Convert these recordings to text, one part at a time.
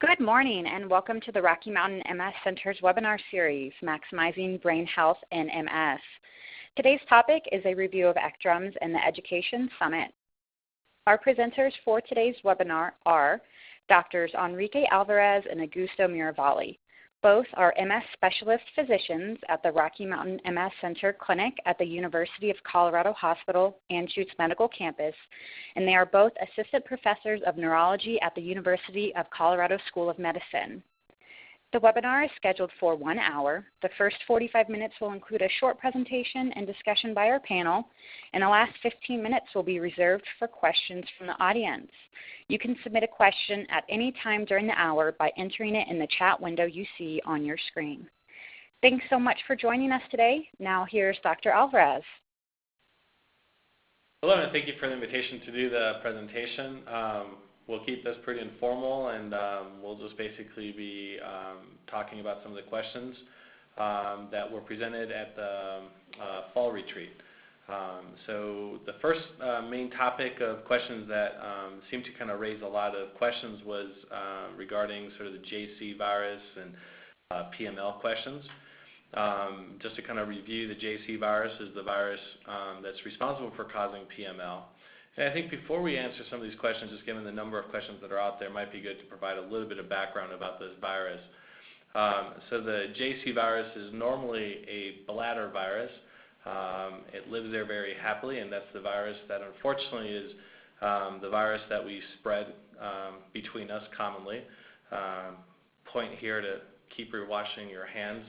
Good morning and welcome to the Rocky Mountain MS Center's webinar series, Maximizing Brain Health in MS. Today's topic is a review of ECTRIMS and the Education Summit. Our presenters for today's webinar are Drs. Enrique Alvarez and Augusto Miravalle. Both are MS specialist physicians at the Rocky Mountain MS Center Clinic at the University of Colorado Hospital Anschutz Medical Campus, and they are both assistant professors of neurology at the University of Colorado School of Medicine. The webinar is scheduled for 1 hour. The first 45 minutes will include a short presentation and discussion by our panel, and the last 15 minutes will be reserved for questions from the audience. You can submit a question at any time during the hour by entering it in the chat window you see on your screen. Thanks so much for joining us today. Now here's Dr. Alvarez. Hello, and thank you for the invitation to do the presentation. We'll keep this pretty informal, and we'll just basically be talking about some of the questions that were presented at the fall retreat. So the first main topic of questions that seemed to kind of raise a lot of questions was regarding sort of the JC virus and PML questions. Just to kind of review, the JC virus is the virus that's responsible for causing PML. And I think before we answer some of these questions, just given the number of questions that are out there, it might be good to provide a little bit of background about this virus. So the JC virus is normally a bladder virus. It lives there very happily, and that's the virus that unfortunately is the virus that we spread between us commonly. Point here to keep washing your hands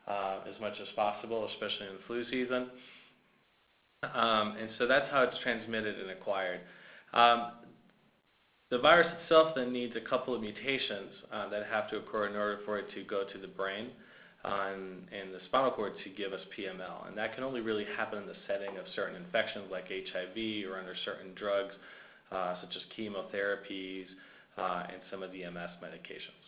as much as possible, especially in the flu season. And so that's how it's transmitted and acquired. The virus itself then needs a couple of mutations that have to occur in order for it to go to the brain and the spinal cord to give us PML. And that can only really happen in the setting of certain infections like HIV or under certain drugs such as chemotherapies and some of the MS medications.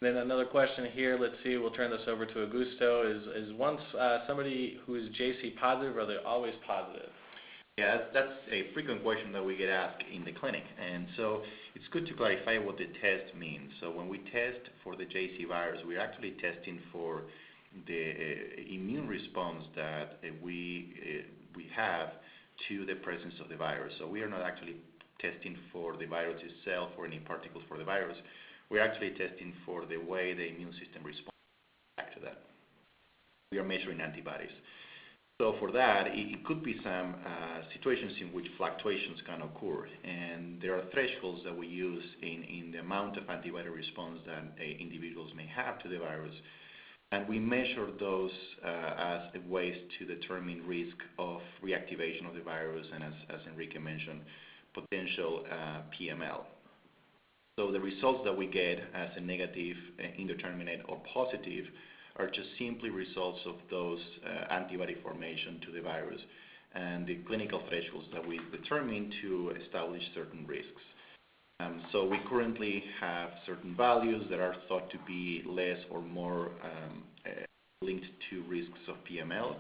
Then another question here, let's see, we'll turn this over to Augusto, is once somebody who is JC positive, are they always positive? Yeah, that's a frequent question that we get asked in the clinic, and so it's good to clarify what the test means. So when we test for the JC virus, we're actually testing for the immune response that we have to the presence of the virus. So we are not actually testing for the virus itself or any particles for the virus. We're actually testing for the way the immune system responds back to that. We are measuring antibodies. So for that, it could be some situations in which fluctuations can occur, and there are thresholds that we use in the amount of antibody response that individuals may have to the virus, and we measure those as ways to determine risk of reactivation of the virus and, as Enrique mentioned, potential PML. So the results that we get as a negative, indeterminate, or positive are just simply results of those antibody formation to the virus and the clinical thresholds that we determine to establish certain risks. So we currently have certain values that are thought to be less or more linked to risks of PML.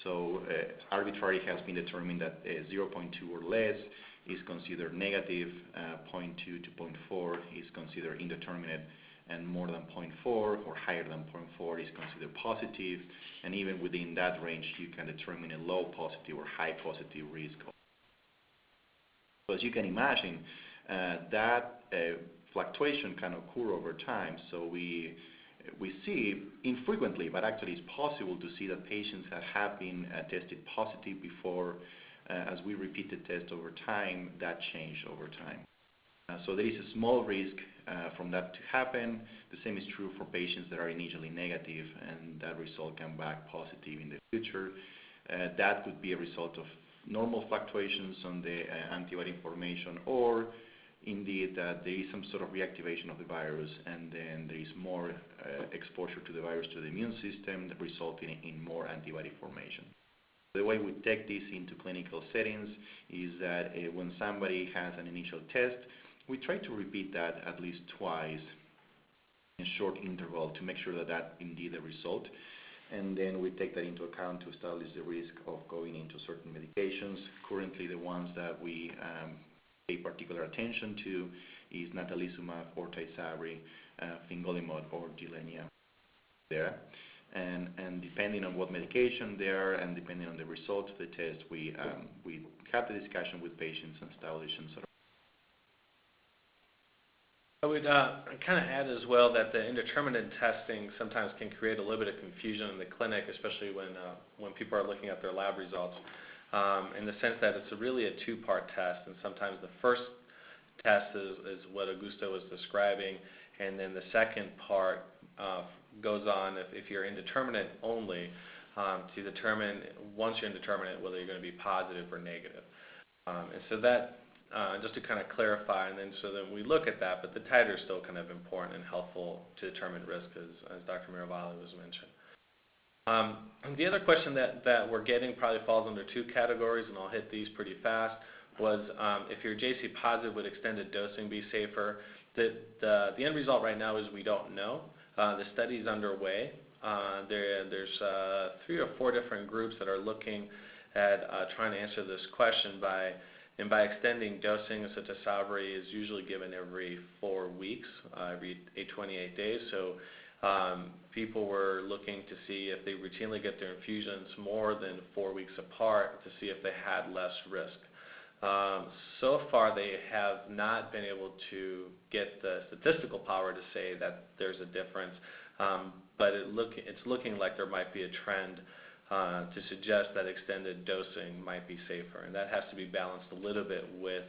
So arbitrary has been determined that 0.2 or less is considered negative, 0.2 to 0.4 is considered indeterminate, and more than 0.4 or higher than 0.4 is considered positive, and even within that range you can determine a low positive or high positive risk. So as you can imagine, that fluctuation can occur over time, so we see infrequently, but actually it's possible to see that patients that have been tested positive before, as we repeat the test over time, that change over time. So there is a small risk from that to happen. The same is true for patients that are initially negative and that result come back positive in the future. That could be a result of normal fluctuations on the antibody formation, or indeed that there is some sort of reactivation of the virus and then there is more exposure to the virus to the immune system, resulting in more antibody formation. The way we take this into clinical settings is that when somebody has an initial test, we try to repeat that at least twice in a short interval to make sure that that's indeed a result. And then we take that into account to establish the risk of going into certain medications. Currently, the ones that we pay particular attention to is natalizumab or Tysabri, fingolimod or Gilenya there. And depending on what medication they are and depending on the results of the test, we have the discussion with patients and establish some sort of. I would kind of add as well that the indeterminate testing sometimes can create a little bit of confusion in the clinic, especially when people are looking at their lab results, in the sense that it's really a two-part test, and sometimes the first test is what Augusto was describing, and then the second part goes on if you're indeterminate only to determine, once you're indeterminate, whether you're going to be positive or negative. And so that, just to kind of clarify, and then so then we look at that, but the titer is still kind of important and helpful to determine risk, as Dr. Miravalle was mentioned. The other question that we're getting probably falls under two categories, and I'll hit these pretty fast, was if you're JC positive, would extended dosing be safer? The end result right now is we don't know. The study's underway. There's 3 or 4 different groups that are looking at trying to answer this question by extending dosing. So Tysabri is usually given every 4 weeks, every 28 days. So people were looking to see if they routinely get their infusions more than 4 weeks apart to see if they had less risk. So far, they have not been able to get the statistical power to say that there's a difference, but it's looking like there might be a trend to suggest that extended dosing might be safer, and that has to be balanced a little bit with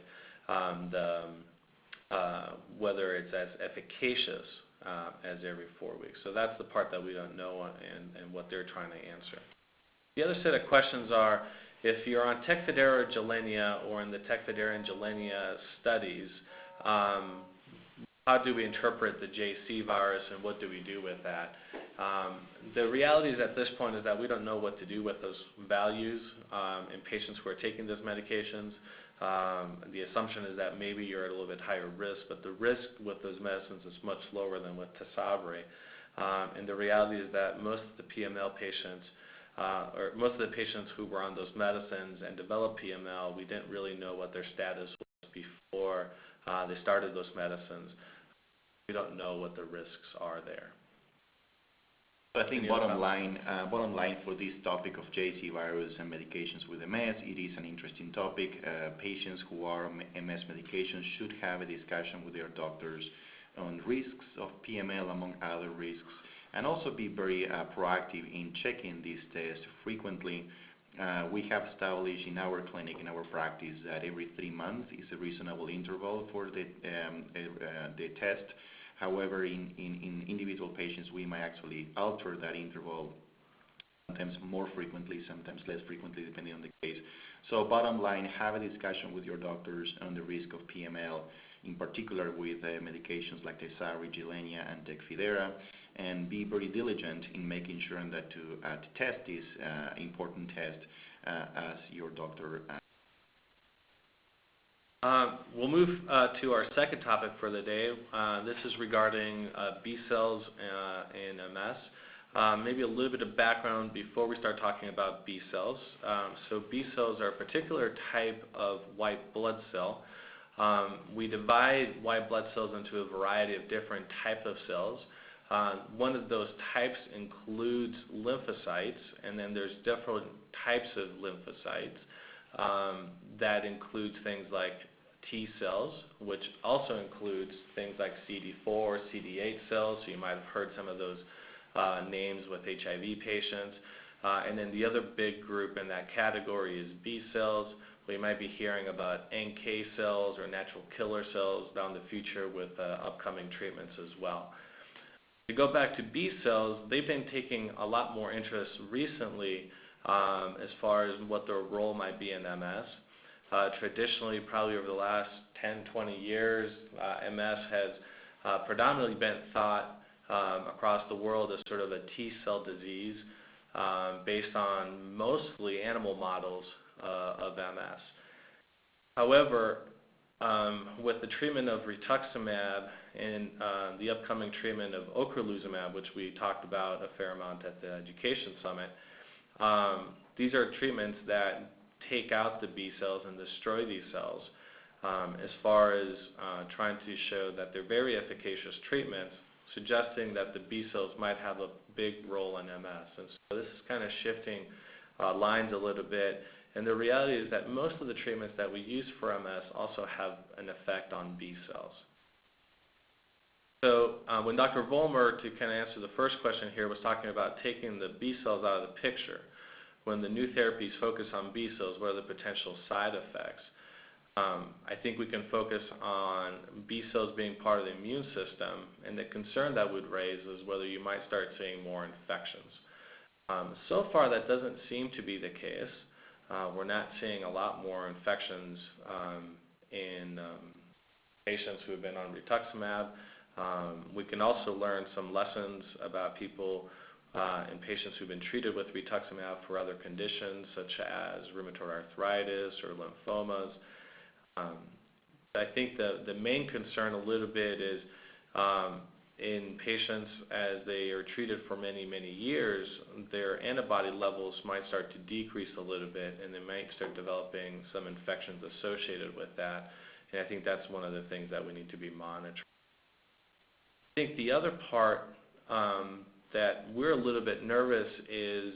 whether it's as efficacious as every 4 weeks. So that's the part that we don't know and what they're trying to answer. The other set of questions are, if you're on Tecfidera or Gilenya, or in the Tecfidera and Gilenya studies, how do we interpret the JC virus and what do we do with that? The reality is at this point is that we don't know what to do with those values in patients who are taking those medications. The assumption is that maybe you're at a little bit higher risk, but the risk with those medicines is much lower than with Tysabri. And the reality is that most of the PML patients, or most of the patients who were on those medicines and developed PML, we didn't really know what their status was before they started those medicines. We don't know what the risks are there. I think bottom line for this topic of JC virus and medications with MS, it is an interesting topic. Patients who are on MS medications should have a discussion with their doctors on risks of PML among other risks, and also be very proactive in checking these tests frequently. We have established in our clinic, in our practice, that every 3 months is a reasonable interval for the test. However, in individual patients, we might actually alter that interval, sometimes more frequently, sometimes less frequently, depending on the case. So bottom line, have a discussion with your doctors on the risk of PML, in particular with medications like Tysabri, Gilenya, and Tecfidera, and be very diligent in making sure that to test this important test as your doctor. We'll move to our second topic for the day. This is regarding Bcells and MS. Maybe a little bit of background before we start talking about Bcells. So Bcells are a particular type of white blood cell. We divide white blood cells into a variety of different types of cells. One of those types includes lymphocytes, and then there's different types of lymphocytes. That includes things like T cells, which also includes things like CD4, CD8 cells. So you might have heard some of those names with HIV patients. And then the other big group in that category is B cells. We might be hearing about NK cells or natural killer cells down the future with upcoming treatments as well. To go back to B cells, they've been taking a lot more interest recently as far as what their role might be in MS. Traditionally, probably over the last 10, 20 years, MS has predominantly been thought across the world as sort of a T-cell disease based on mostly animal models of MS. However, with the treatment of rituximab and the upcoming treatment of ocrelizumab, which we talked about a fair amount at the Education Summit, these are treatments that take out the B cells and destroy these cells. as far as trying to show that they're very efficacious treatments, suggesting that the B cells might have a big role in MS. And so this is kind of shifting lines a little bit. And the reality is that most of the treatments that we use for MS also have an effect on B cells. So when Dr. Vollmer, to kind of answer the first question here, was talking about taking the B cells out of the picture, when the new therapies focus on B cells, what are the potential side effects? I think we can focus on B cells being part of the immune system, and the concern that would raise is whether you might start seeing more infections. So far, that doesn't seem to be the case. We're not seeing a lot more infections in patients who have been on rituximab. We can also learn some lessons about people and patients who've been treated with rituximab for other conditions such as rheumatoid arthritis or lymphomas. I think the main concern a little bit is in patients as they are treated for many, many years, their antibody levels might start to decrease a little bit, and they might start developing some infections associated with that. And I think that's one of the things that we need to be monitoring. I think the other part that we're a little bit nervous is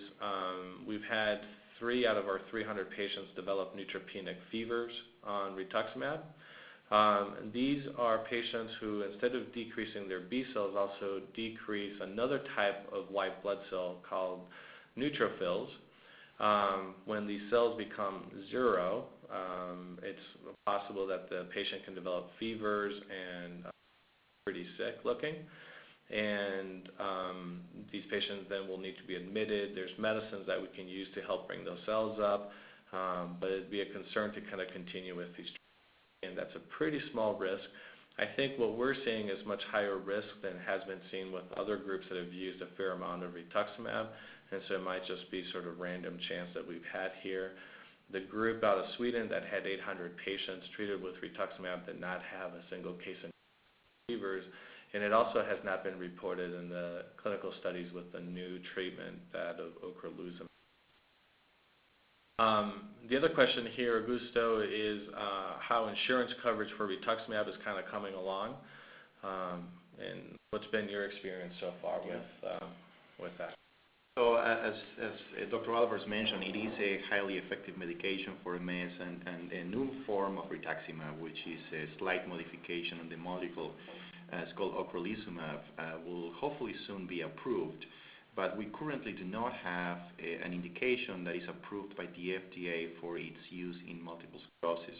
we've had 3 out of our 300 patients develop neutropenic fevers on rituximab. These are patients who, instead of decreasing their B cells, also decrease another type of white blood cell called neutrophils. When these cells become 0, it's possible that the patient can develop fevers and pretty sick looking. And these patients then will need to be admitted. There's medicines that we can use to help bring those cells up, but it'd be a concern to kind of continue with these treatments. And that's a pretty small risk. I think what we're seeing is much higher risk than has been seen with other groups that have used a fair amount of rituximab, and so it might just be sort of random chance that we've had here. The group out of Sweden that had 800 patients treated with rituximab did not have a single case of fevers, and it also has not been reported in the clinical studies with the new treatment, that of ocrelizumab. The other question here, Augusto, is how insurance coverage for rituximab is kind of coming along, and what's been your experience so far with that? So as Dr. Alvarez mentioned, it is a highly effective medication for MS, and a new form of rituximab, which is a slight modification on the molecule, it's called ocrelizumab, will hopefully soon be approved. But we currently do not have an indication that is approved by the FDA for its use in multiple sclerosis.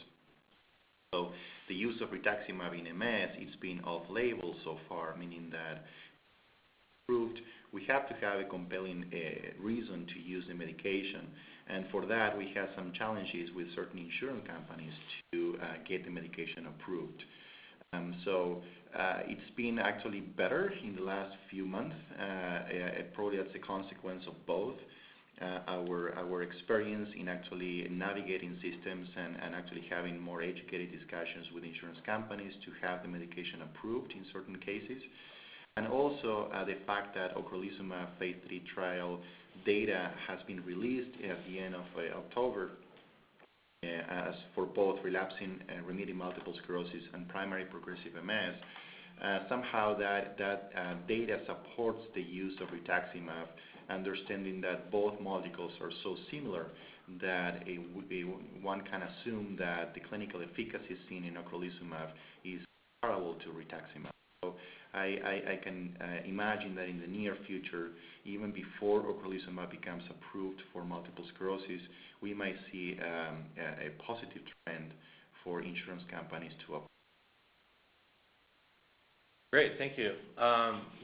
So the use of rituximab in MS, it's been off-label so far, meaning that approved, we have to have a compelling reason to use the medication. And for that, we have some challenges with certain insurance companies to get the medication approved. So it's been actually better in the last few months. Probably that's a consequence of both our experience in actually navigating systems and actually having more educated discussions with insurance companies to have the medication approved in certain cases. And also the fact that ocrelizumab phase 3 trial data has been released at the end of October as for both relapsing and remitting multiple sclerosis and primary progressive MS. Somehow that data supports the use of rituximab, understanding that both molecules are so similar that one can assume that the clinical efficacy seen in ocrelizumab is comparable to rituximab. So I can imagine that in the near future, even before ocrelizumab becomes approved for multiple sclerosis, we might see a positive trend for insurance companies to apply. Great, thank you.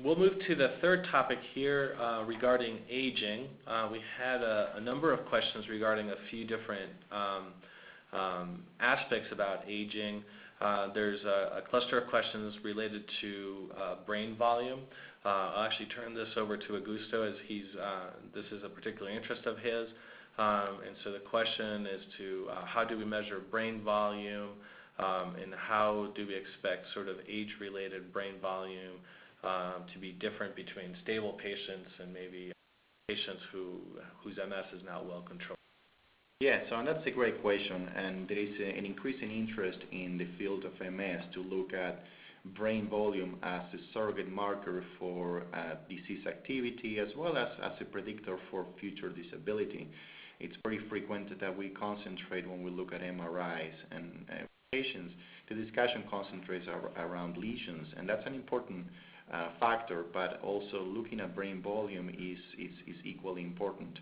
We'll move to the third topic here regarding aging. We had a number of questions regarding a few different aspects about aging. There's a cluster of questions related to brain volume. I'll actually turn this over to Augusto as this is a particular interest of his. And so the question is how do we measure brain volume, and how do we expect sort of age-related brain volume to be different between stable patients and maybe patients whose MS is now well controlled? Yeah, so and that's a great question, and there is an increasing interest in the field of MS to look at brain volume as a surrogate marker for disease activity as well as a predictor for future disability. It's very frequent that we concentrate when we look at MRIs and patients. The discussion concentrates around lesions, and that's an important factor, but also looking at brain volume is equally important.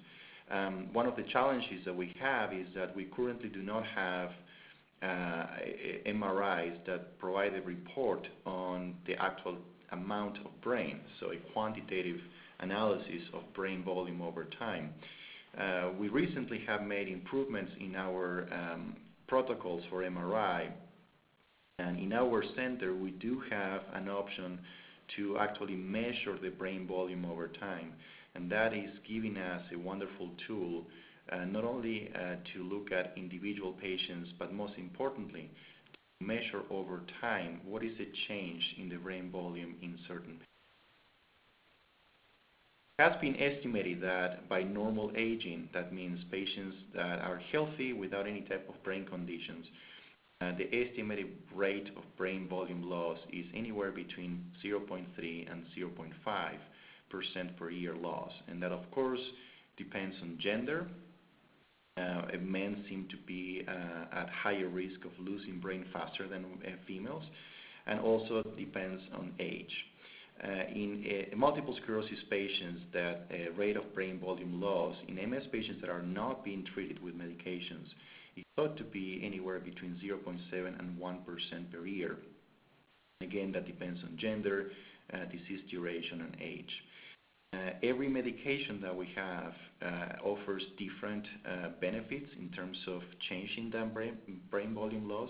One of the challenges that we have is that we currently do not have MRIs that provide a report on the actual amount of brain, so a quantitative analysis of brain volume over time. We recently have made improvements in our protocols for MRI, and in our center we do have an option to actually measure the brain volume over time, and that is giving us a wonderful tool not only to look at individual patients, but most importantly, to measure over time what is the change in the brain volume in certain patients. It has been estimated that by normal aging, that means patients that are healthy without any type of brain conditions, the estimated rate of brain volume loss is anywhere between 0.3 and 0.5% per year loss, and that of course depends on gender. Men seem to be at higher risk of losing brain faster than females, and also depends on age. In multiple sclerosis patients, that rate of brain volume loss in MS patients that are not being treated with medications is thought to be anywhere between 0.7 and 1% per year. Again, that depends on gender, disease duration, and age. Every medication that we have offers different benefits in terms of changing that brain volume loss,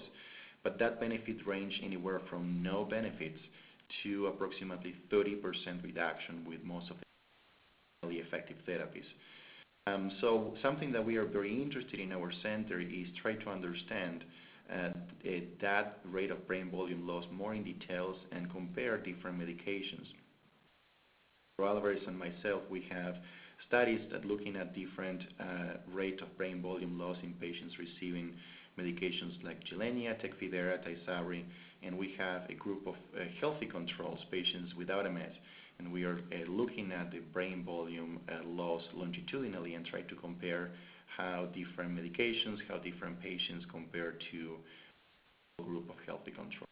but that benefit range anywhere from no benefits to approximately 30% reduction with most of the highly effective therapies. So something that we are very interested in our center is try to understand that rate of brain volume loss more in details and compare different medications. Alvarez and myself, we have studies that looking at different rate of brain volume loss in patients receiving medications like Gilenya, Tecfidera, Tysabri, and we have a group of healthy controls, patients without MS, and we are looking at the brain volume loss longitudinally and try to compare how different medications, how different patients compare to a group of healthy controls.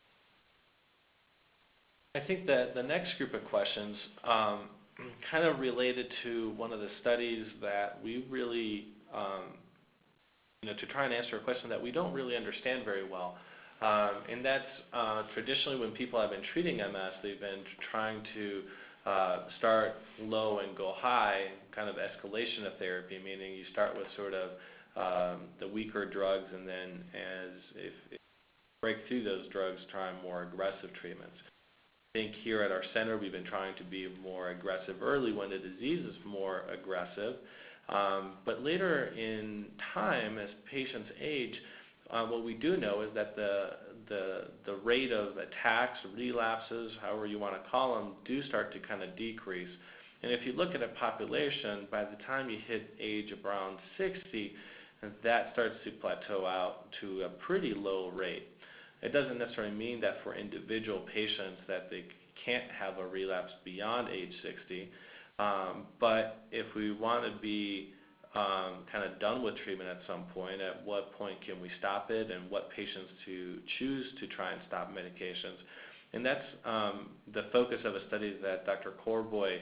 I think that the next group of questions kind of related to one of the studies that we really, to try and answer a question that we don't really understand very well. And that's traditionally when people have been treating MS, they've been trying to start low and go high, kind of escalation of therapy, meaning you start with sort of the weaker drugs, and then if you break through those drugs, try more aggressive treatments. I think here at our center we've been trying to be more aggressive early when the disease is more aggressive. But later in time, as patients age, what we do know is that the rate of attacks, relapses, however you want to call them, do start to kind of decrease. And if you look at a population, by the time you hit age around 60, that starts to plateau out to a pretty low rate. It doesn't necessarily mean that for individual patients that they can't have a relapse beyond age 60, but if we want to be kind of done with treatment at some point, at what point can we stop it, and what patients to choose to try and stop medications. And that's the focus of a study that Dr. Corboy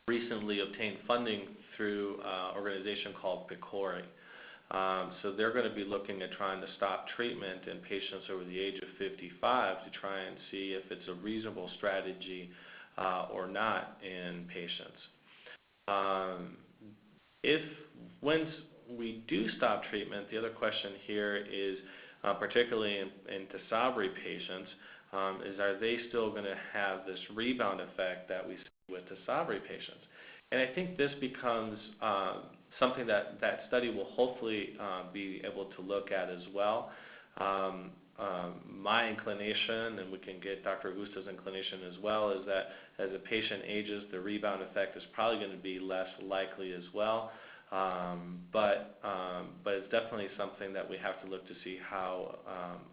recently obtained funding through an organization called PCORI. So they're going to be looking at trying to stop treatment in patients over the age of 55 to try and see if it's a reasonable strategy or not in patients. Once we do stop treatment, the other question here is, particularly in Tysabri patients, is are they still going to have this rebound effect that we see with Tysabri patients? And I think this becomes something that study will hopefully be able to look at as well. My inclination, and we can get Dr. Augusto's inclination as well, is that as a patient ages, the rebound effect is probably going to be less likely as well. But it's definitely something that we have to look to see how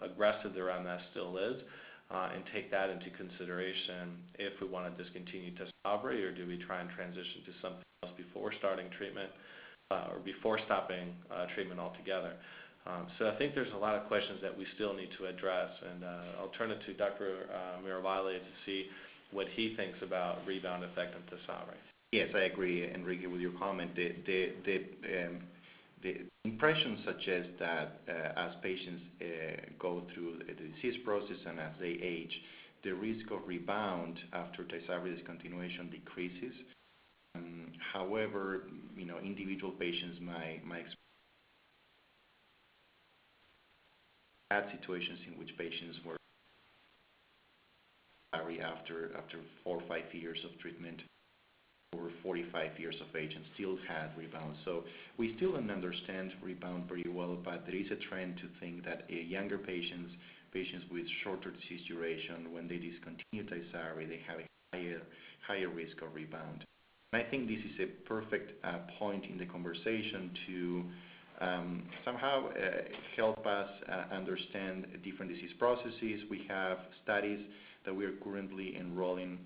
aggressive their MS still is, and take that into consideration if we want to discontinue Tysabri, or do we try and transition to something else before starting treatment, or before stopping treatment altogether. So I think there's a lot of questions that we still need to address, and I'll turn it to Dr. Miravalle to see what he thinks about rebound effect on Tysabri. Yes, I agree, Enrique, with your comment. The impression suggests that as patients go through the disease process and as they age, the risk of rebound after Tysabri discontinuation decreases. However, individual patients might experience bad situations in which patients were after 4 or 5 years of treatment, over 45 years of age, and still had rebound. So we still don't understand rebound very well, but there is a trend to think that younger patients with shorter disease duration, when they discontinue Tysabri, they have a higher risk of rebound. And I think this is a perfect point in the conversation to somehow help us understand different disease processes. We have studies that we are currently enrolling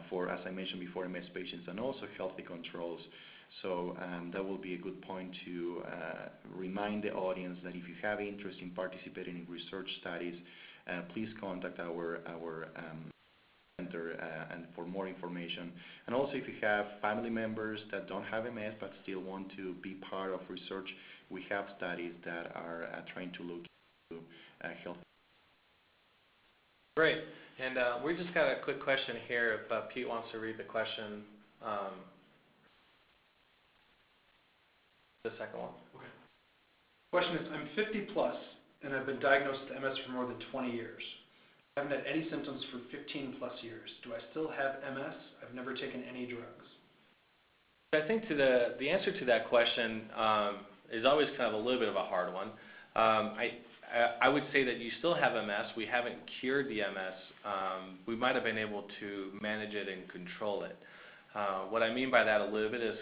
for, as I mentioned before, MS patients and also healthy controls. So that will be a good point to remind the audience that if you have interest in participating in research studies, please contact our center and for more information. And also, if you have family members that don't have MS but still want to be part of research, we have studies that are trying to look into health. Great. And we just got a quick question here. If Pete wants to read the question, the second one. Okay. Question is, I'm 50 plus and I've been diagnosed with MS for more than 20 years. I haven't had any symptoms for 15 plus years. Do I still have MS? I've never taken any drugs. I think the answer to that question is always kind of a little bit of a hard one. I would say that you still have MS. We haven't cured the MS. We might have been able to manage it and control it. What I mean by that a little bit is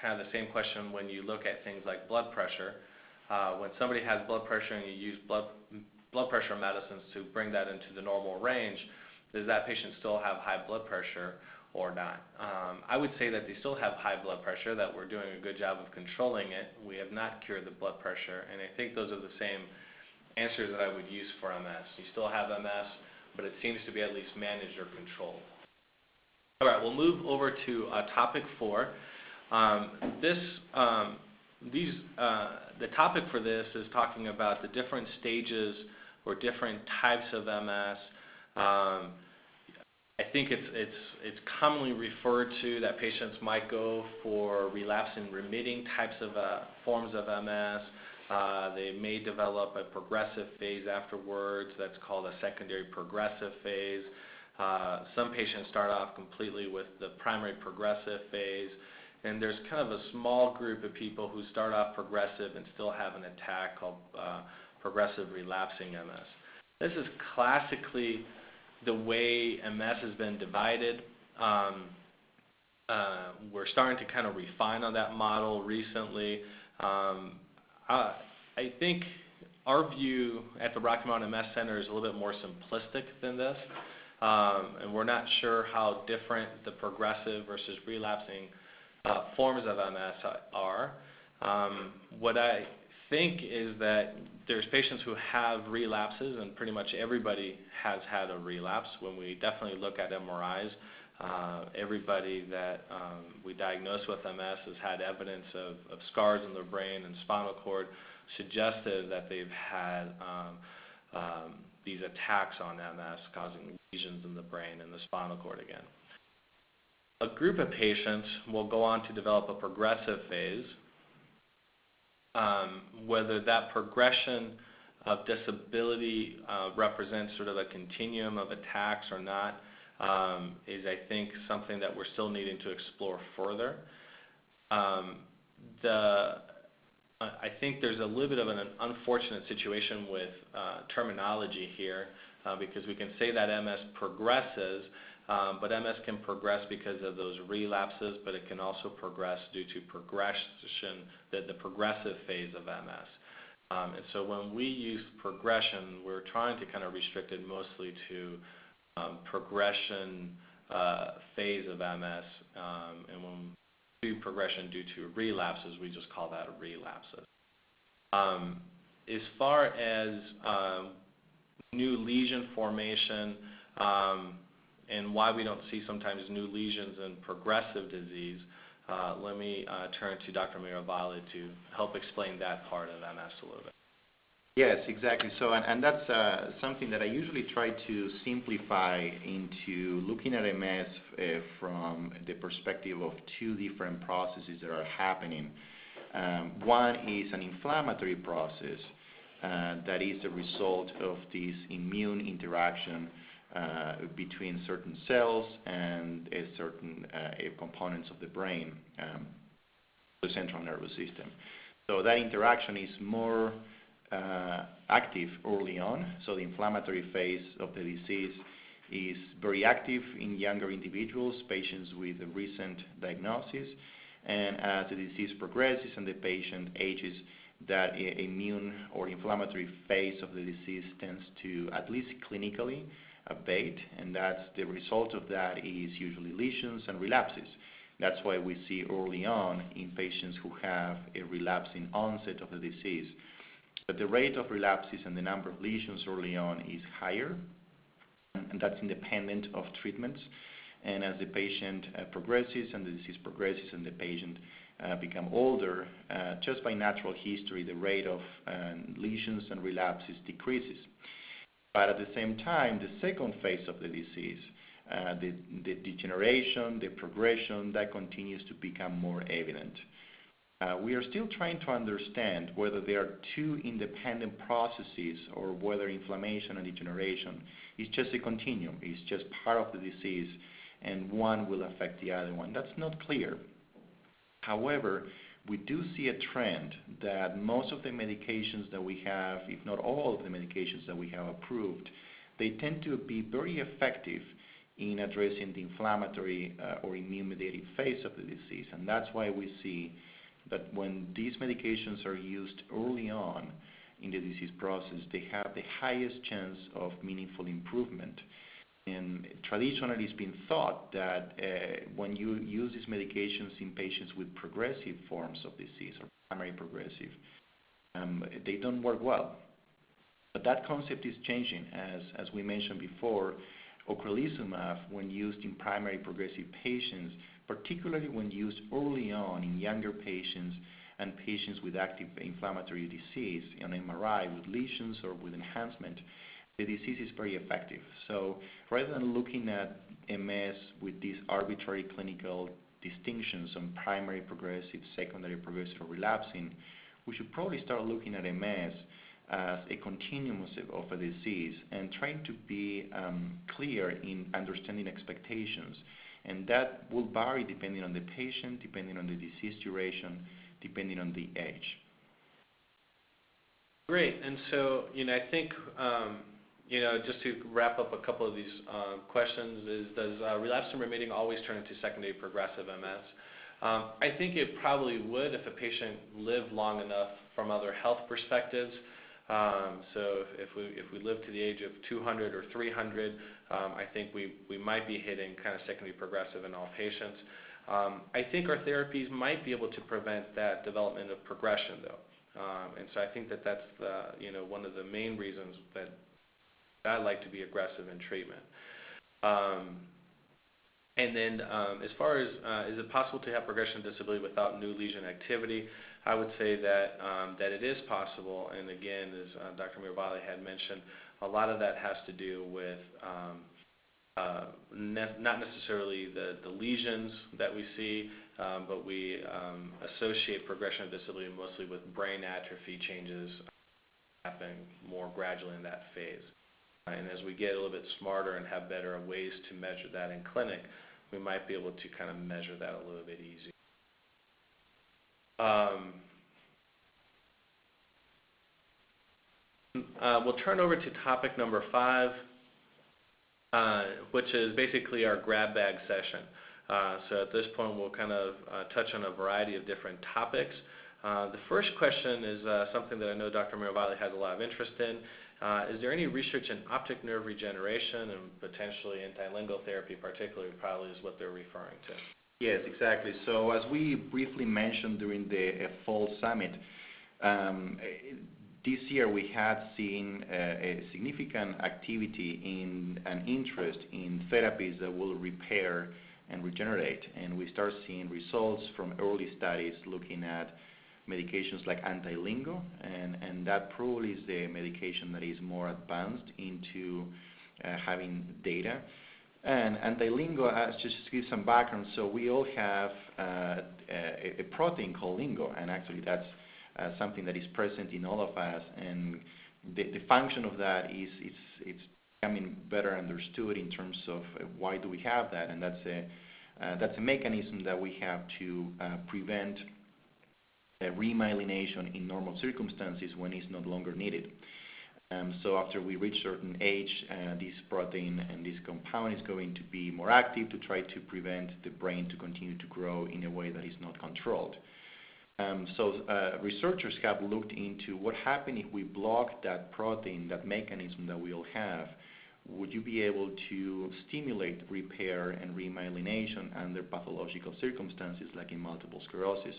kind of the same question when you look at things like blood pressure. When somebody has blood pressure and you use blood pressure medicines to bring that into the normal range, does that patient still have high blood pressure or not? I would say that they still have high blood pressure, that we're doing a good job of controlling it. We have not cured the blood pressure, and I think those are the same answers that I would use for MS. You still have MS, but it seems to be at least managed or controlled. All right, we'll move over to topic 4. The topic for this is talking about the different stages or different types of MS. I think it's commonly referred to that patients might go for relapsing remitting types of forms of MS. They may develop a progressive phase afterwards. That's called a secondary progressive phase. Some patients start off completely with the primary progressive phase. And there's kind of a small group of people who start off progressive and still have an attack called progressive relapsing MS. This is classically the way MS has been divided. We're starting to kind of refine on that model recently. I think our view at the Rocky Mountain MS Center is a little bit more simplistic than this, and we're not sure how different the progressive versus relapsing forms of MS are. What I think is that there's patients who have relapses, and pretty much everybody has had a relapse. When we definitely look at MRIs, everybody that we diagnose with MS has had evidence of scars in their brain and spinal cord, suggested that they've had these attacks on MS causing lesions in the brain and the spinal cord again. A group of patients will go on to develop a progressive phase. Whether that progression of disability represents sort of a continuum of attacks or not is, I think, something that we're still needing to explore further. I think there's a little bit of an unfortunate situation with terminology here because we can say that MS progresses, but MS can progress because of those relapses, but it can also progress due to progression, the progressive phase of MS. And so when we use progression, we're trying to kind of restrict it mostly to progression phase of MS, and when we do progression due to relapses, we just call that relapses. As far as new lesion formation and why we don't see sometimes new lesions in progressive disease, let me turn to Dr. Miravalle to help explain that part of MS a little bit. Yes, exactly. So, and that's something that I usually try to simplify into looking at MS from the perspective of two different processes that are happening. One is an inflammatory process that is a result of this immune interaction between certain cells and certain components of the brain, the central nervous system. So that interaction is more active early on. So the inflammatory phase of the disease is very active in younger individuals, patients with a recent diagnosis. And as the disease progresses and the patient ages, that immune or inflammatory phase of the disease tends to, at least clinically, abate, and that's the result of that is usually lesions and relapses. That's why we see early on in patients who have a relapsing onset of the disease. But the rate of relapses and the number of lesions early on is higher, and that's independent of treatments. And as the patient progresses and the disease progresses and the patient become older, just by natural history, the rate of lesions and relapses decreases. But at the same time, the second phase of the disease, the degeneration, the progression, that continues to become more evident. We are still trying to understand whether there are two independent processes or whether inflammation and degeneration is just a continuum, is just part of the disease, and one will affect the other one. That's not clear. However, we do see a trend that most of the medications that we have, if not all of the medications that we have approved, they tend to be very effective in addressing the inflammatory or immune-mediated phase of the disease. And that's why we see that when these medications are used early on in the disease process, they have the highest chance of meaningful improvement. And traditionally, it's been thought that when you use these medications in patients with progressive forms of disease or primary progressive, they don't work well. But that concept is changing. As we mentioned before, ocrelizumab, when used in primary progressive patients, particularly when used early on in younger patients and patients with active inflammatory disease on MRI with lesions or with enhancement, the disease is very effective. So rather than looking at MS with these arbitrary clinical distinctions on primary progressive, secondary progressive, or relapsing, we should probably start looking at MS as a continuum of a disease and trying to be clear in understanding expectations. And that will vary depending on the patient, depending on the disease duration, depending on the age. Great. And so, I think, just to wrap up a couple of these questions is, does relapsing remitting always turn into secondary progressive MS? I think it probably would if a patient lived long enough from other health perspectives. So if we live to the age of 200 or 300, I think we might be hitting kind of secondary progressive in all patients. I think our therapies might be able to prevent that development of progression, though. And so I think that that's one of the main reasons that I like to be aggressive in treatment. And then as far as is it possible to have progression of disability without new lesion activity? I would say that that it is possible, and again, as Dr. Miravalle had mentioned, a lot of that has to do with not necessarily the lesions that we see, but we associate progression of disability mostly with brain atrophy changes happening more gradually in that phase. And as we get a little bit smarter and have better ways to measure that in clinic, we might be able to kind of measure that a little bit easier. We'll turn over to topic number 5. which is basically our grab bag session. So at this point, we'll kind of touch on a variety of different topics. The first question is something that I know Dr. Miravalle has a lot of interest in. Is there any research in optic nerve regeneration and potentially antilingual therapy, particularly probably is what they're referring to? Yes, exactly. So as we briefly mentioned during the fall summit, this year we had seen a significant activity in an interest in therapies that will repair and regenerate. And we start seeing results from early studies looking at medications like antilingo, and that probably is the medication that is more advanced into having data. And antilingo, just to give some background, so we all have a protein called lingo, and actually that's something that is present in all of us, and the function of that is it's becoming better understood in terms of why do we have that, and that's a mechanism that we have to prevent remyelination in normal circumstances when it's no longer needed. So after we reach certain age, this protein and this compound is going to be more active to try to prevent the brain to continue to grow in a way that is not controlled. Researchers have looked into what happens if we block that protein, that mechanism that we all have. Would you be able to stimulate repair and remyelination under pathological circumstances like in multiple sclerosis?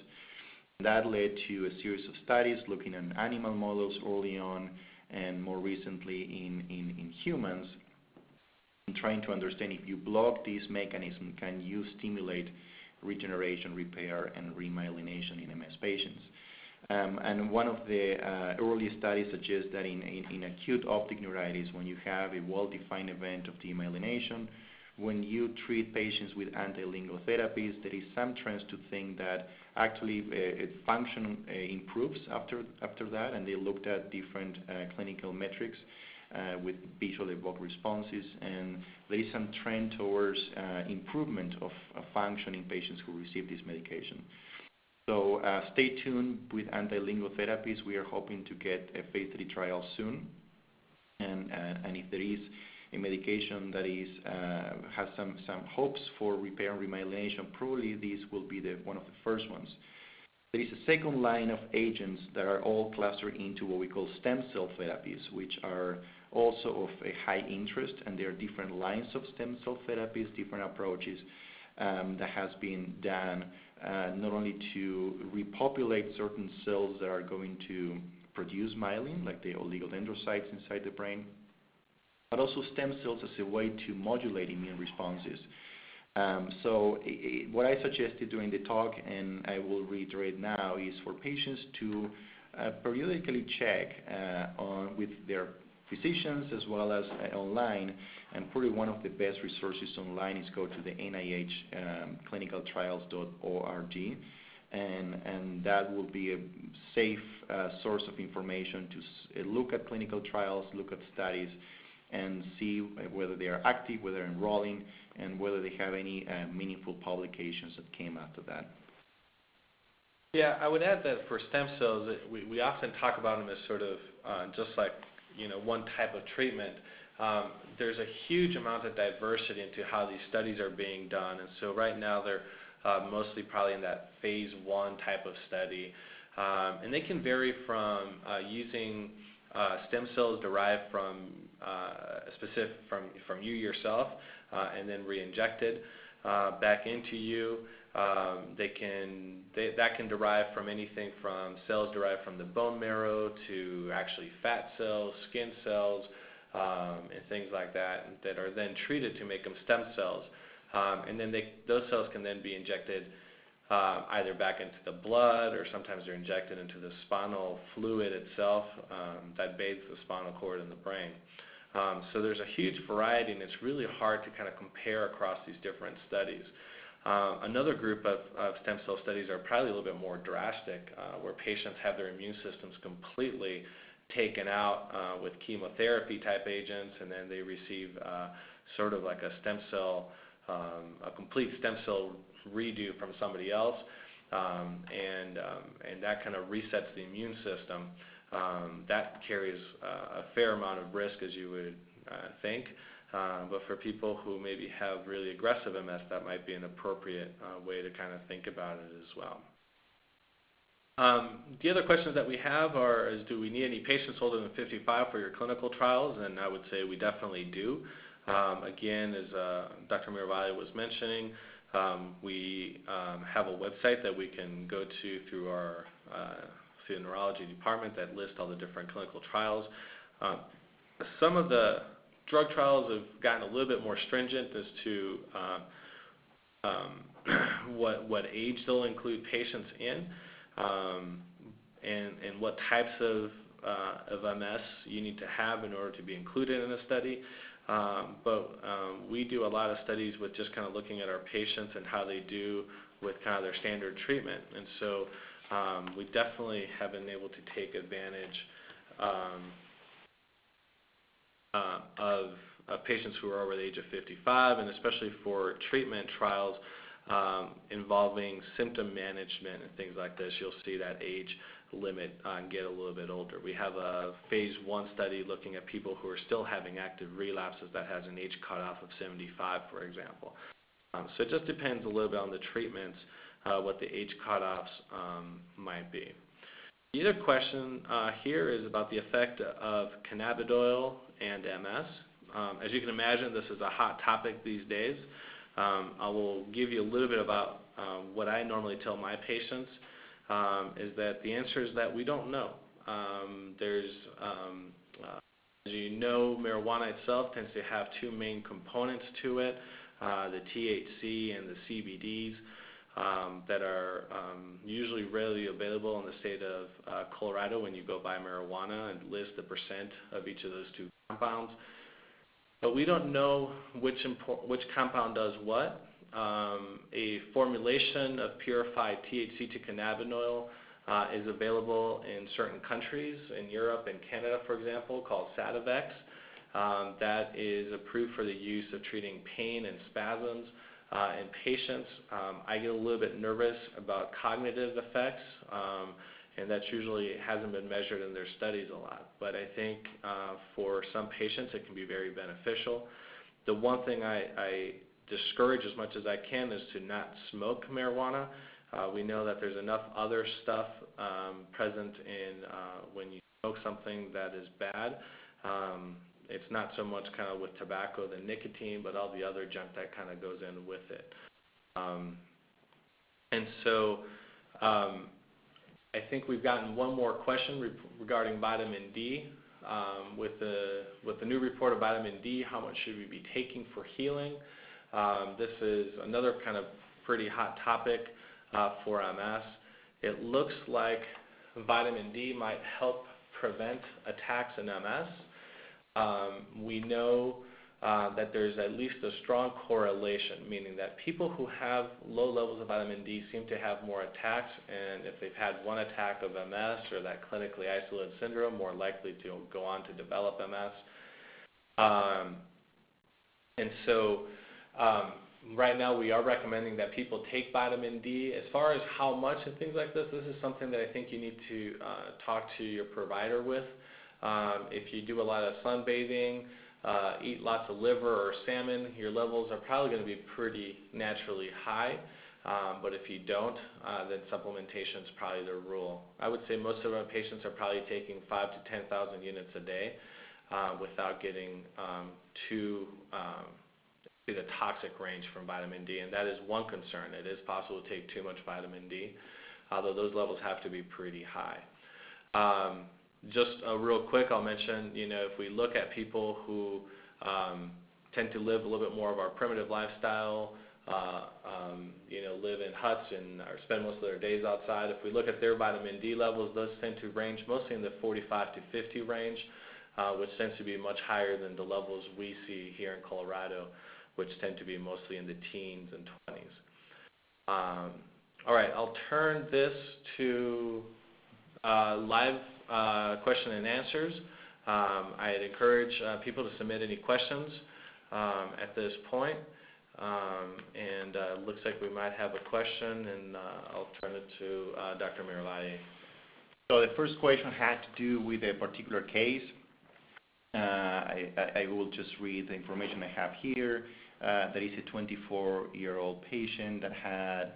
That led to a series of studies looking at animal models early on and more recently in humans, and trying to understand if you block this mechanism, can you stimulate regeneration, repair, and remyelination in MS patients? And one of the early studies suggests that in acute optic neuritis, when you have a well-defined event of demyelination, when you treat patients with antilingual therapies, there is some trends to think that actually function improves after that, and they looked at different clinical metrics with visual evoked responses, and there is some trend towards improvement of function in patients who receive this medication. So stay tuned with antilingual therapies. We are hoping to get a phase 3 trial soon, and if there is a medication that has some hopes for repair and remyelination, probably this will be one of the first ones. There is a second line of agents that are all clustered into what we call stem cell therapies, which are also of a high interest, and there are different lines of stem cell therapies, different approaches that has been done not only to repopulate certain cells that are going to produce myelin, like the oligodendrocytes inside the brain, but also stem cells as a way to modulate immune responses. What I suggested during the talk, and I will reiterate now, is for patients to periodically check with their physicians as well as online, and probably one of the best resources online is go to the NIH clinicaltrials.org, and that will be a safe source of information to look at clinical trials, look at studies, and see whether they are active, whether they're enrolling, and whether they have any meaningful publications that came after that. Yeah, I would add that for stem cells, we often talk about them as sort of just like one type of treatment. There's a huge amount of diversity into how these studies are being done, and so right now they're mostly probably in that phase 1 type of study, and they can vary from using stem cells derived from from you yourself, and then re-injected back into you. That can derive from anything from cells derived from the bone marrow to actually fat cells, skin cells, and things like that are then treated to make them stem cells. And then those cells can then be injected either back into the blood, or sometimes they're injected into the spinal fluid itself that bathes the spinal cord in the brain. So there's a huge variety, and it's really hard to kind of compare across these different studies. Another group of stem cell studies are probably a little bit more drastic, where patients have their immune systems completely taken out with chemotherapy type agents, and then they receive sort of like a stem cell, a complete stem cell redo from somebody else, and that kind of resets the immune system. That carries a fair amount of risk, as you would think, But for people who maybe have really aggressive MS, that might be an appropriate way to kind of think about it as well. The other questions that we have is do we need any patients older than 55 for your clinical trials? And I would say we definitely do. Again, as Dr. Miravalle was mentioning, we have a website that we can go to through our through the neurology department that lists all the different clinical trials. Some of the drug trials have gotten a little bit more stringent as to what age they'll include patients in, and what types of MS you need to have in order to be included in a study. But we do a lot of studies with just kind of looking at our patients and how they do with kind of their standard treatment. And so we definitely have been able to take advantage of patients who are over the age of 55, and especially for treatment trials involving symptom management and things like this, you'll see that age limit get a little bit older. We have a phase 1 study looking at people who are still having active relapses that has an age cutoff of 75, for example. So it just depends a little bit on the treatments, what the age cutoffs might be. The other question here is about the effect of cannabidiol and MS. As you can imagine, this is a hot topic these days. I will give you a little bit about what I normally tell my patients, is that the answer is that we don't know. As you know, marijuana itself tends to have two main components to it, the THC and the CBDs, that are usually readily available in the state of Colorado when you go buy marijuana and list the percent of each of those two compounds. But we don't know which compound does what. A formulation of purified THC to cannabinoid is available in certain countries, in Europe and Canada, for example, called Sativex. That is approved for the use of treating pain and spasms in patients. I get a little bit nervous about cognitive effects, and that usually hasn't been measured in their studies a lot. But I think for some patients it can be very beneficial. The one thing I discourage as much as I can is to not smoke marijuana. We know that there's enough other stuff present in when you smoke something that is bad. It's not so much kind of with tobacco, the nicotine, but all the other junk that kind of goes in with it. And so I think we've gotten one more question regarding vitamin D. With the new report of vitamin D, how much should we be taking for healing? This is another kind of pretty hot topic for MS. It looks like vitamin D might help prevent attacks in MS. We know that there's at least a strong correlation, meaning that people who have low levels of vitamin D seem to have more attacks, and if they've had one attack of MS or that clinically isolated syndrome, more likely to go on to develop MS. And so right now we are recommending that people take vitamin D. As far as how much and things like this, this is something that I think you need to talk to your provider with. If you do a lot of sunbathing, eat lots of liver or salmon, your levels are probably going to be pretty naturally high. But if you don't, then supplementation is probably the rule. I would say most of our patients are probably taking 5,000 to 10,000 units a day without getting to the toxic range from vitamin D, and that is one concern. It is possible to take too much vitamin D, although those levels have to be pretty high. Just real quick, I'll mention, if we look at people who tend to live a little bit more of our primitive lifestyle, live in huts and or spend most of their days outside, if we look at their vitamin D levels, those tend to range mostly in the 45 to 50 range, which tends to be much higher than the levels we see here in Colorado, which tend to be mostly in the teens and 20s. All right, I'll turn this to live question and answers. I'd encourage people to submit any questions at this point. And it looks like we might have a question, and I'll turn it to Dr. Miravalle. So the first question had to do with a particular case. I will just read the information I have here. There is a 24-year-old patient that had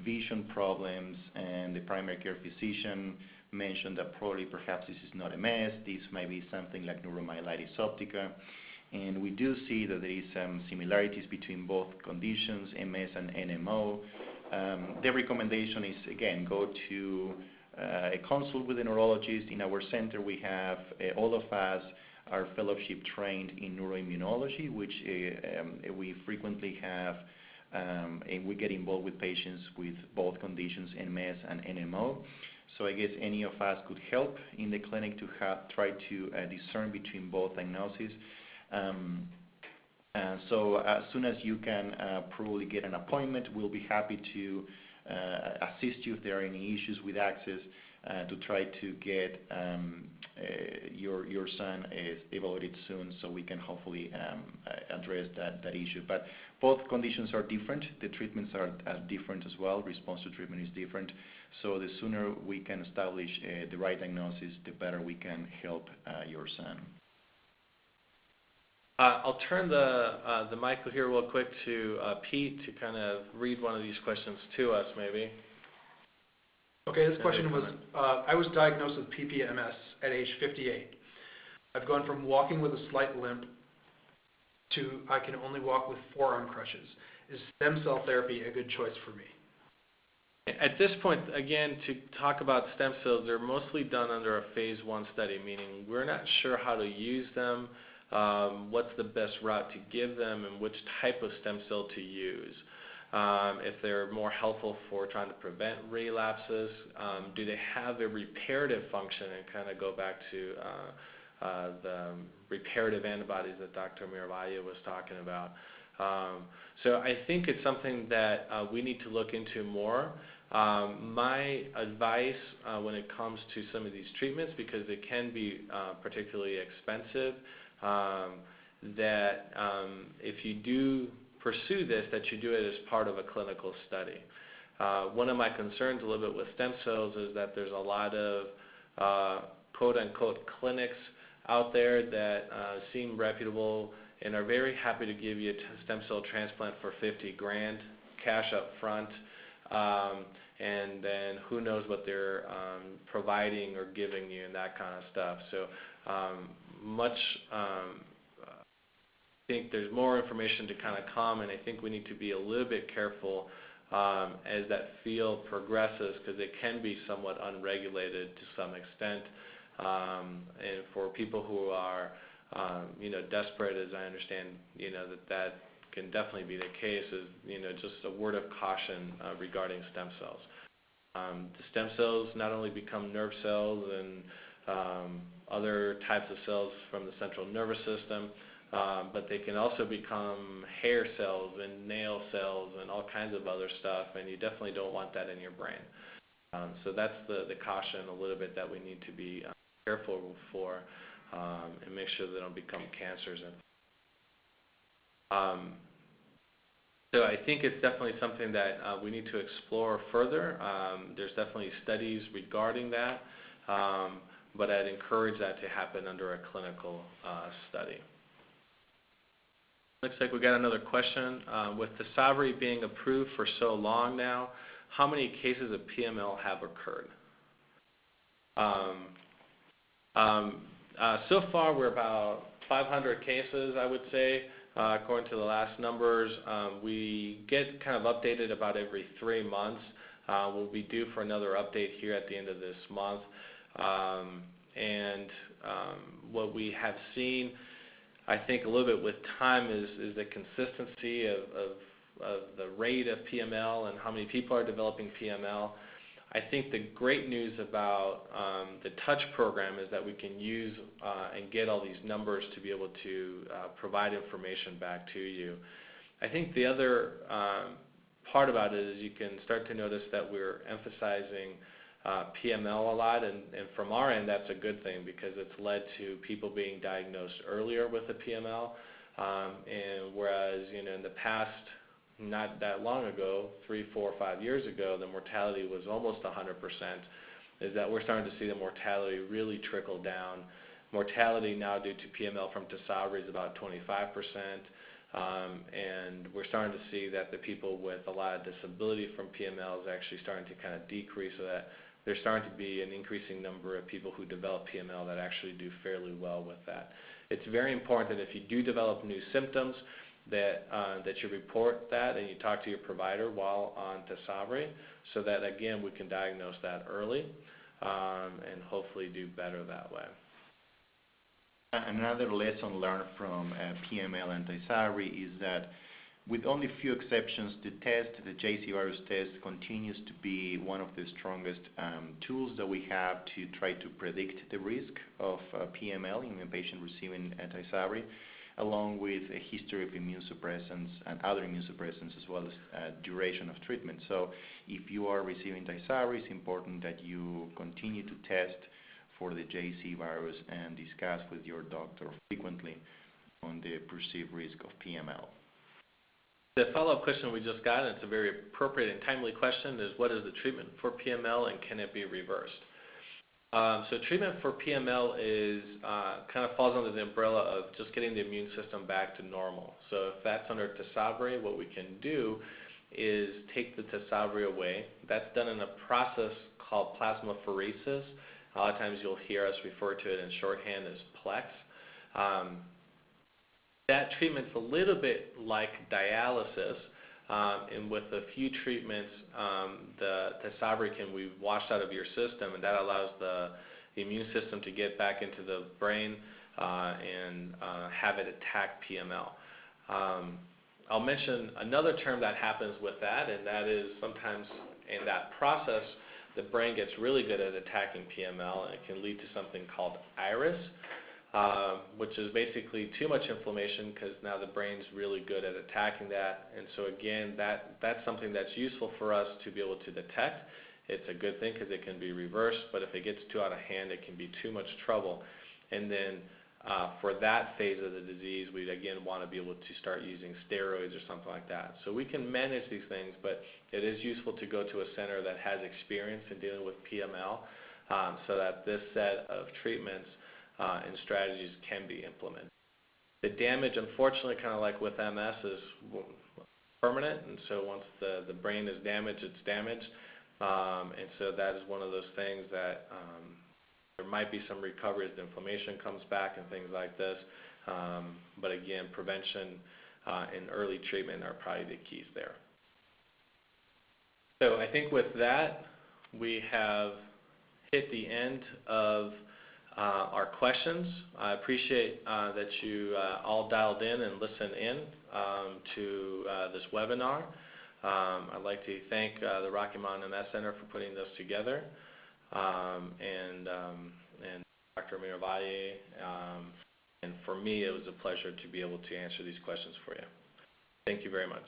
vision problems, and the primary care physician mentioned that probably perhaps this is not MS. This might be something like neuromyelitis optica. And we do see that there is some similarities between both conditions, MS and NMO. The recommendation is, again, go to a consult with a neurologist. In our center, we have all of us are fellowship trained in neuroimmunology, which we frequently have, and we get involved with patients with both conditions, MS and NMO. So I guess any of us could help in the clinic to try to discern between both diagnoses. So as soon as you can probably get an appointment, we'll be happy to assist you if there are any issues with access to try to get your son evaluated soon, so we can hopefully address that issue. But both conditions are different. The treatments are different as well. Response to treatment is different. So the sooner we can establish the right diagnosis, the better we can help your son. I'll turn the mic here real quick to Pete to kind of read one of these questions to us, maybe. Okay, this question was, I was diagnosed with PPMS at age 58. I've gone from walking with a slight limp to I can only walk with forearm crutches. Is stem cell therapy a good choice for me? At this point, again, to talk about stem cells, they're mostly done under a phase 1 study, meaning we're not sure how to use them, what's the best route to give them, and which type of stem cell to use. If they're more helpful for trying to prevent relapses, do they have a reparative function, and kind of go back to the reparative antibodies that Dr. Miravalle was talking about. So I think it's something that we need to look into more. My advice when it comes to some of these treatments, because it can be particularly expensive, that if you do pursue this, that you do it as part of a clinical study. One of my concerns a little bit with stem cells is that there's a lot of quote-unquote clinics out there that seem reputable and are very happy to give you a stem cell transplant for $50,000 cash up front, and then who knows what they're providing or giving you and that kind of stuff. So I think there's more information to kind of come, and I think we need to be a little bit careful as that field progresses, because it can be somewhat unregulated to some extent. And for people who are, desperate, as I understand, that can definitely be the case, is, just a word of caution regarding stem cells. The stem cells not only become nerve cells and other types of cells from the central nervous system, but they can also become hair cells and nail cells and all kinds of other stuff, and you definitely don't want that in your brain. So that's the caution a little bit that we need to be careful for, and make sure they don't become cancers. So I think it's definitely something that we need to explore further. There's definitely studies regarding that, but I'd encourage that to happen under a clinical study. Looks like we got another question. With the Tysabri being approved for so long now, how many cases of PML have occurred? So far, we're about 500 cases, I would say, according to the last numbers. We get kind of updated about every 3 months. We'll be due for another update here at the end of this month. And what we have seen, I think, a little bit with time is the consistency of the rate of PML and how many people are developing PML. I think the great news about the TOUCH program is that we can use and get all these numbers to be able to provide information back to you. I think the other part about it is you can start to notice that we're emphasizing PML a lot, and from our end, that's a good thing, because it's led to people being diagnosed earlier with a PML, and whereas, in the past, not that long ago, 3, 4, 5 years ago, the mortality was almost 100%, is that we're starting to see the mortality really trickle down mortality now due to PML from Tysabri is about 25%. And we're starting to see that the people with a lot of disability from PML is actually starting to kind of decrease, so that there's starting to be an increasing number of people who develop PML that actually do fairly well with that. It's very important that if you do develop new symptoms, that you report that and you talk to your provider while on Tysabri, so that again we can diagnose that early and hopefully do better that way. Another lesson learned from PML and Tysabri is that with only few exceptions, the JC virus test continues to be one of the strongest tools that we have to try to predict the risk of PML in a patient receiving Tysabri, along with a history of immunosuppressants and other immunosuppressants, as well as duration of treatment. So if you are receiving Tysabri, it's important that you continue to test for the JC virus and discuss with your doctor frequently on the perceived risk of PML. The follow-up question we just got, and it's a very appropriate and timely question, is what is the treatment for PML and can it be reversed? So treatment for PML is kind of falls under the umbrella of just getting the immune system back to normal. So if that's under Tysabri, what we can do is take the Tysabri away. That's done in a process called plasmapheresis. A lot of times you'll hear us refer to it in shorthand as PLEX. That treatment's a little bit like dialysis, and with a few treatments, the Tysabri can be washed out of your system, and that allows the immune system to get back into the brain and have it attack PML. I'll mention another term that happens with that, and that is sometimes in that process, the brain gets really good at attacking PML, and it can lead to something called iris, which is basically too much inflammation because now the brain's really good at attacking that. And so again, that's something that's useful for us to be able to detect. It's a good thing because it can be reversed, but if it gets too out of hand, it can be too much trouble. And then for that phase of the disease, we'd again want to be able to start using steroids or something like that. So we can manage these things, but it is useful to go to a center that has experience in dealing with PML so that this set of treatments and strategies can be implemented. The damage, unfortunately, kind of like with MS, is permanent, and so once the brain is damaged, it's damaged. And so that is one of those things that there might be some recovery as the inflammation comes back and things like this. But again, prevention and early treatment are probably the keys there. So I think with that, we have hit the end of our questions. I appreciate that you all dialed in and listened in to this webinar. I'd like to thank the Rocky Mountain MS Center for putting this together, and Dr. Miravalle. And for me, it was a pleasure to be able to answer these questions for you. Thank you very much.